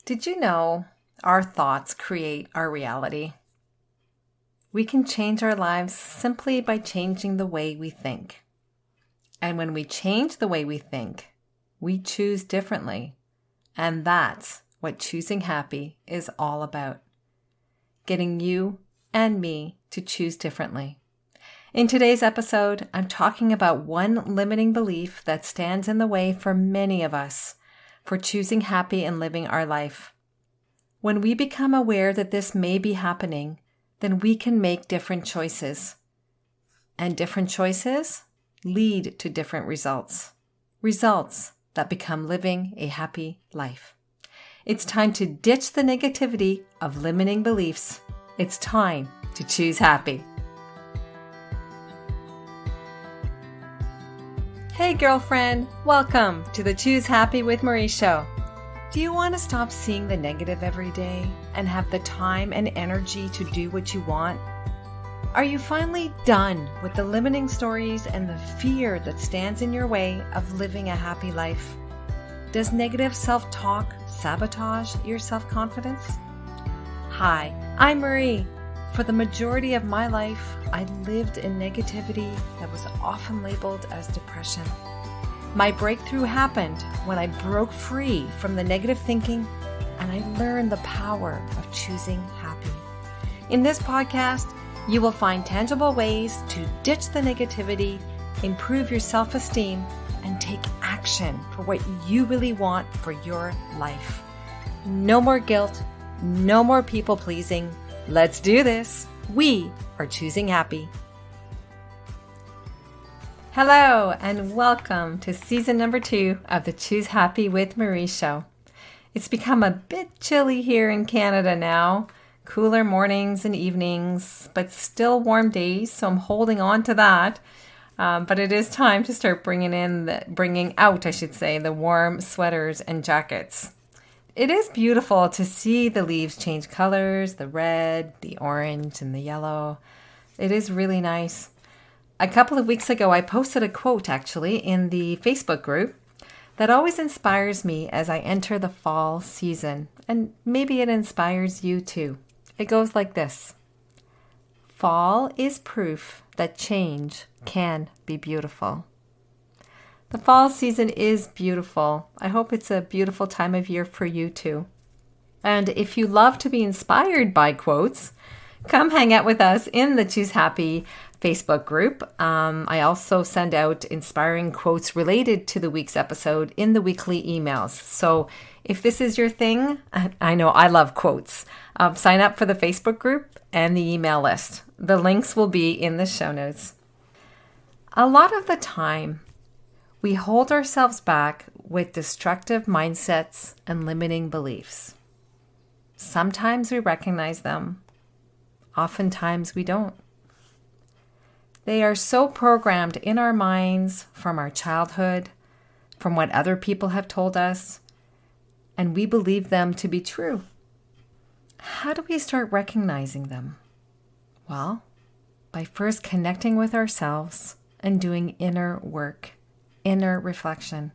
Did you know our thoughts create our reality? We can change our lives simply by changing the way we think. And when we change the way we think, we choose differently. And that's what choosing happy is all about. Getting you and me to choose differently. In today's episode, I'm talking about one limiting belief that stands in the way for many of us for choosing happy and living our life. When we become aware that this may be happening, then we can make different choices. And different choices lead to different results. Results that become living a happy life. It's time to ditch the negativity of limiting beliefs. It's time to choose happy. Hey girlfriend, welcome to the Choose Happy with Marie show. Do you want to stop seeing the negative every day and have the time and energy to do what you want? Are you finally done with the limiting stories and the fear that stands in your way of living a happy life? Does negative self-talk sabotage your self-confidence? Hi, I'm Marie. For the majority of my life, I lived in negativity that was often labeled as depression. My breakthrough happened when I broke free from the negative thinking and I learned the power of choosing happy. In this podcast, you will find tangible ways to ditch the negativity, improve your self-esteem, and take action for what you really want for your life. No more guilt, no more people pleasing. Let's do this. We are choosing happy. Hello and welcome to season number 2 of the Choose Happy with Marie show. It's become a bit chilly here in Canada now. Cooler mornings and evenings, but still warm days, so I'm holding on to that. But it is time to start bringing out the warm sweaters and jackets. It is beautiful to see the leaves change colors, the red, the orange, and the yellow. It is really nice. A couple of weeks ago, I posted a quote actually in the Facebook group that always inspires me as I enter the fall season. And maybe it inspires you too. It goes like this. Fall is proof that change can be beautiful. The fall season is beautiful. I hope it's a beautiful time of year for you too. And if you love to be inspired by quotes, come hang out with us in the Choose Happy Facebook group. I also send out inspiring quotes related to the week's episode in the weekly emails. So if this is your thing, I know I love quotes. Sign up for the Facebook group and the email list. The links will be in the show notes. A lot of the time, we hold ourselves back with destructive mindsets and limiting beliefs. Sometimes we recognize them. Oftentimes we don't. They are so programmed in our minds from our childhood, from what other people have told us, and we believe them to be true. How do we start recognizing them? Well, by first connecting with ourselves and doing inner work. Inner reflection.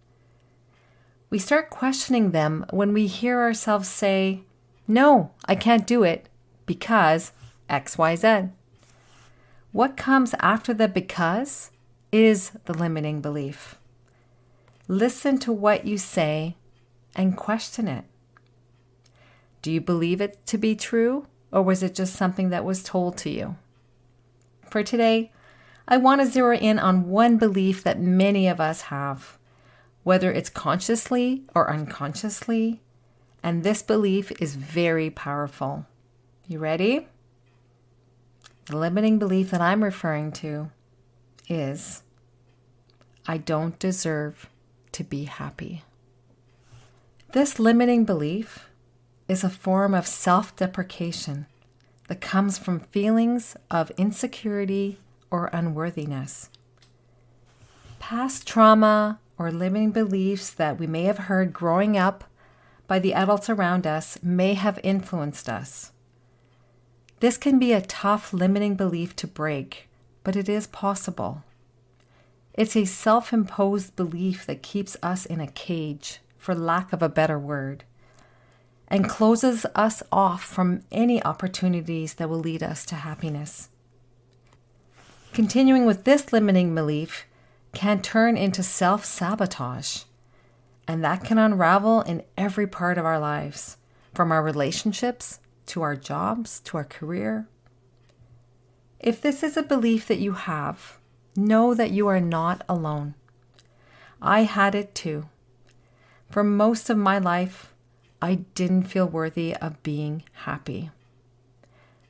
We start questioning them when we hear ourselves say, no, I can't do it because XYZ. What comes after the because is the limiting belief. Listen to what you say and question it. Do you believe it to be true, or was it just something that was told to you? For today, I want to zero in on one belief that many of us have, whether it's consciously or unconsciously, and this belief is very powerful. You ready? The limiting belief that I'm referring to is, I don't deserve to be happy. This limiting belief is a form of self-deprecation that comes from feelings of insecurity or unworthiness. Past trauma or limiting beliefs that we may have heard growing up by the adults around us may have influenced us. This can be a tough limiting belief to break, but it is possible. It's a self-imposed belief that keeps us in a cage, for lack of a better word. and closes us off from any opportunities that will lead us to happiness. Continuing with this limiting belief can turn into self-sabotage, and that can unravel in every part of our lives, from our relationships to our jobs to our career. If this is a belief that you have, know that you are not alone. I had it too. For most of my life, I didn't feel worthy of being happy.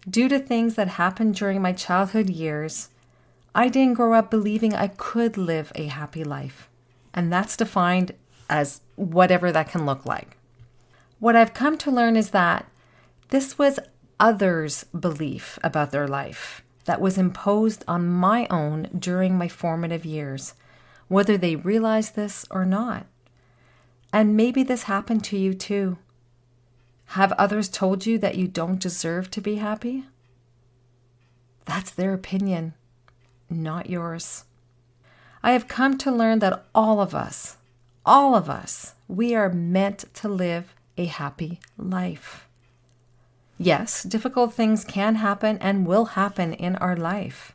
Due to things that happened during my childhood years, I didn't grow up believing I could live a happy life. And that's defined as whatever that can look like. What I've come to learn is that this was others' belief about their life that was imposed on my own during my formative years, whether they realized this or not. And maybe this happened to you too. Have others told you that you don't deserve to be happy? That's their opinion, not yours. I have come to learn that all of us, we are meant to live a happy life. Yes, difficult things can happen and will happen in our life.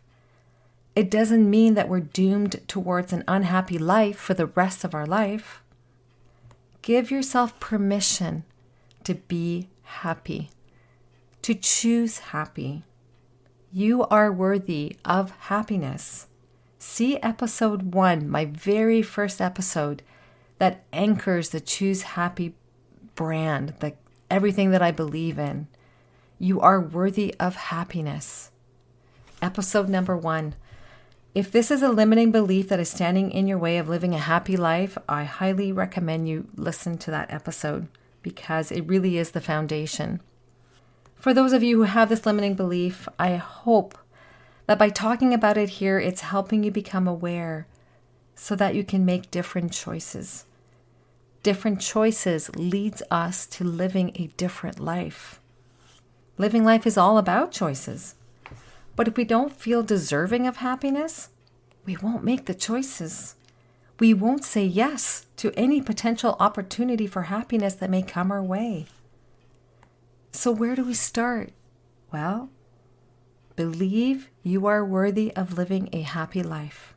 It doesn't mean that we're doomed towards an unhappy life for the rest of our life. Give yourself permission to be happy, to choose happy. You are worthy of happiness. See episode 1, my very first episode, that anchors the Choose Happy brand, everything that I believe in. You are worthy of happiness. Episode number 1. If this is a limiting belief that is standing in your way of living a happy life, I highly recommend you listen to that episode because it really is the foundation. For those of you who have this limiting belief, I hope that by talking about it here, it's helping you become aware so that you can make different choices. Different choices leads us to living a different life. Living life is all about choices. But if we don't feel deserving of happiness, we won't make the choices. We won't say yes to any potential opportunity for happiness that may come our way. So where do we start? Well, believe you are worthy of living a happy life.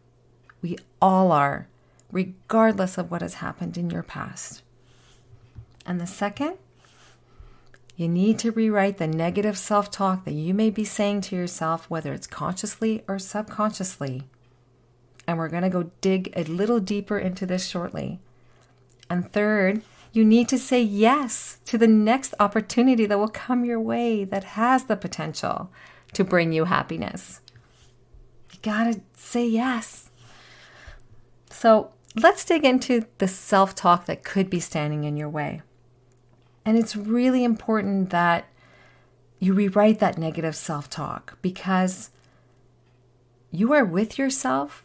We all are, regardless of what has happened in your past. And the second, you need to rewrite the negative self-talk that you may be saying to yourself, whether it's consciously or subconsciously. And we're going to go dig a little deeper into this shortly. And third, you need to say yes to the next opportunity that will come your way that has the potential to bring you happiness. You got to say yes. So let's dig into the self-talk that could be standing in your way. And it's really important that you rewrite that negative self-talk because you are with yourself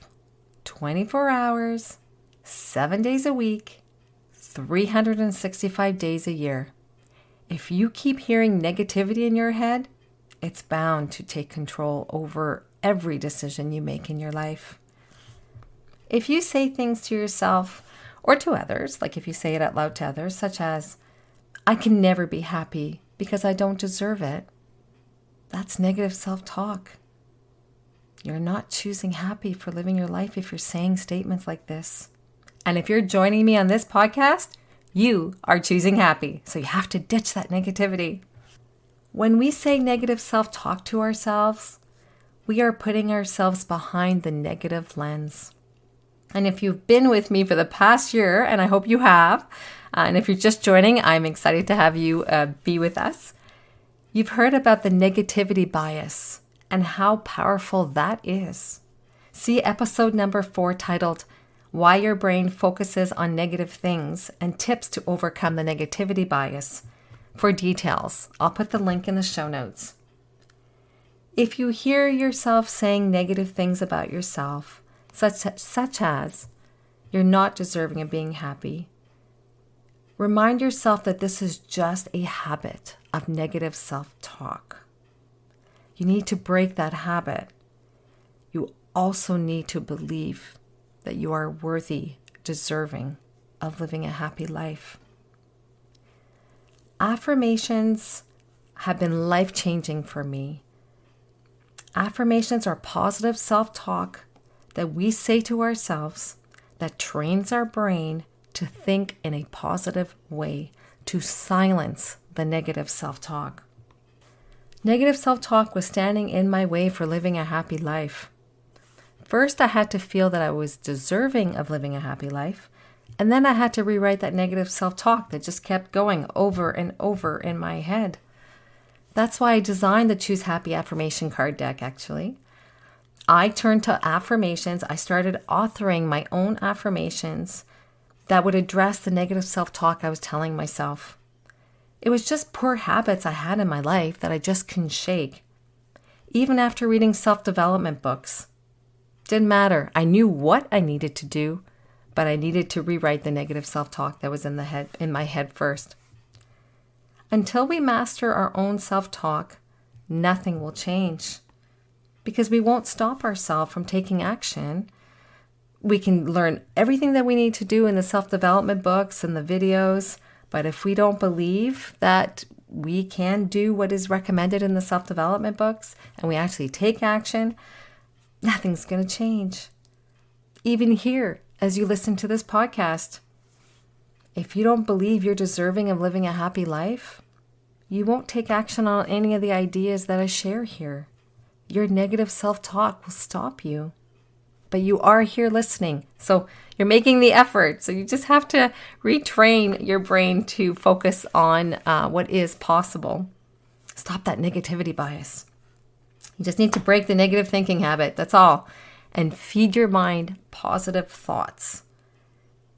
24 hours, 7 days a week, 365 days a year. If you keep hearing negativity in your head, it's bound to take control over every decision you make in your life. If you say things to yourself or to others, like if you say it out loud to others, such as, I can never be happy because I don't deserve it. That's negative self-talk. You're not choosing happy for living your life if you're saying statements like this. And if you're joining me on this podcast, you are choosing happy. So you have to ditch that negativity. When we say negative self-talk to ourselves, we are putting ourselves behind the negative lens. And if you've been with me for the past year, and I hope you have, and if you're just joining, I'm excited to have you be with us. You've heard about the negativity bias and how powerful that is. See episode number 4 titled, Why Your Brain Focuses on Negative Things and Tips to Overcome the Negativity Bias for details. I'll put the link in the show notes. If you hear yourself saying negative things about yourself, such as, you're not deserving of being happy, remind yourself that this is just a habit of negative self-talk. You need to break that habit. You also need to believe that you are worthy, deserving of living a happy life. Affirmations have been life-changing for me. Affirmations are positive self-talk that we say to ourselves that trains our brain to think in a positive way, to silence the negative self-talk. Negative self-talk was standing in my way for living a happy life. First, I had to feel that I was deserving of living a happy life, and then I had to rewrite that negative self-talk that just kept going over and over in my head. That's why I designed the Choose Happy affirmation card deck, actually. I turned to affirmations. I started authoring my own affirmations that would address the negative self-talk I was telling myself. It was just poor habits I had in my life that I just couldn't shake. Even after reading self-development books. Didn't matter. I knew what I needed to do, but I needed to rewrite the negative self-talk that was in my head first. Until we master our own self-talk, nothing will change. Because we won't stop ourselves from taking action. We can learn everything that we need to do in the self-development books and the videos, but if we don't believe that we can do what is recommended in the self-development books and we actually take action, nothing's going to change. Even here, as you listen to this podcast, if you don't believe you're deserving of living a happy life, you won't take action on any of the ideas that I share here. Your negative self-talk will stop you. But you are here listening, so you're making the effort. So you just have to retrain your brain to focus on what is possible. Stop that negativity bias. You just need to break the negative thinking habit, that's all. And feed your mind positive thoughts.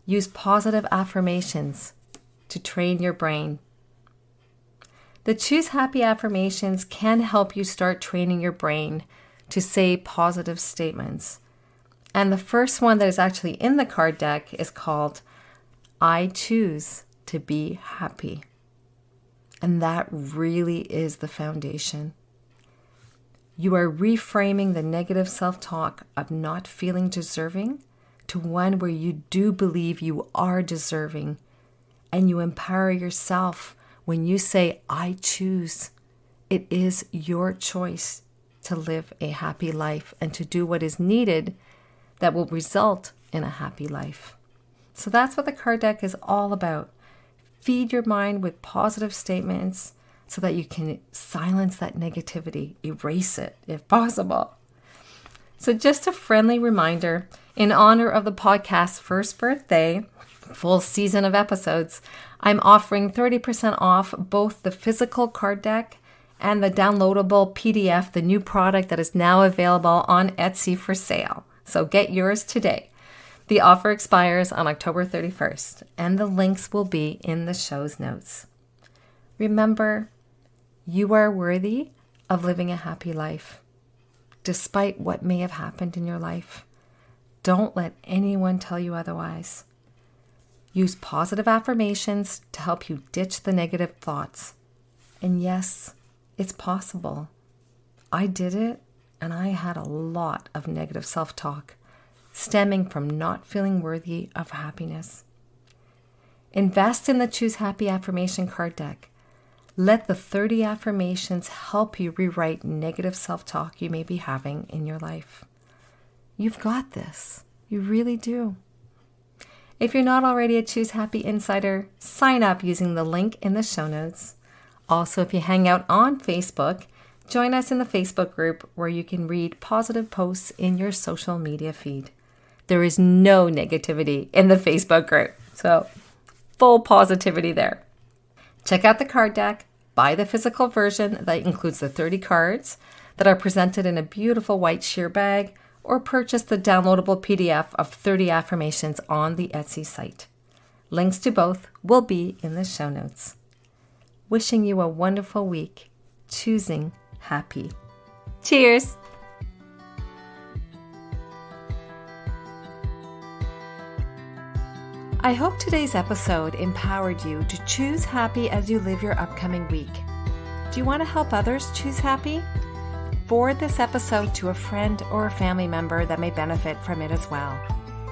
Use positive affirmations to train your brain. The Choose Happy affirmations can help you start training your brain to say positive statements. And the first one that is actually in the card deck is called, I choose to be happy. And that really is the foundation. You are reframing the negative self-talk of not feeling deserving to one where you do believe you are deserving. And you empower yourself when you say, I choose. It is your choice to live a happy life and to do what is needed that will result in a happy life. So that's what the card deck is all about. Feed your mind with positive statements so that you can silence that negativity, erase it if possible. So just a friendly reminder, in honor of the podcast's first birthday, full season of episodes, I'm offering 30% off both the physical card deck and the downloadable PDF, the new product that is now available on Etsy for sale. So get yours today. The offer expires on October 31st, and the links will be in the show's notes. Remember, you are worthy of living a happy life, despite what may have happened in your life. Don't let anyone tell you otherwise. Use positive affirmations to help you ditch the negative thoughts. And yes, it's possible. I did it, and I had a lot of negative self-talk stemming from not feeling worthy of happiness. Invest in the Choose Happy affirmation card deck. Let the 30 affirmations help you rewrite negative self-talk you may be having in your life. You've got this. You really do. If you're not already a Choose Happy Insider, sign up using the link in the show notes. Also, if you hang out on Facebook, join us in the Facebook group where you can read positive posts in your social media feed. There is no negativity in the Facebook group, so full positivity there. Check out the card deck, buy the physical version that includes the 30 cards that are presented in a beautiful white sheer bag, or purchase the downloadable PDF of 30 affirmations on the Etsy site. Links to both will be in the show notes. Wishing you a wonderful week, choosing happy. Cheers! I hope today's episode empowered you to choose happy as you live your upcoming week. Do you want to help others choose happy? Forward this episode to a friend or a family member that may benefit from it as well.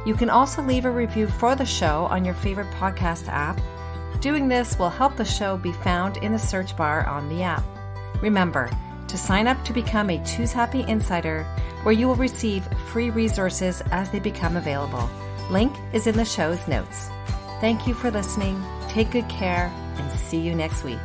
You can also leave a review for the show on your favorite podcast app Doing this will help the show be found in the search bar on the app. Remember to sign up to become a Choose Happy Insider, where you will receive free resources as they become available. Link is in the show's notes. Thank you for listening. Take good care and see you next week.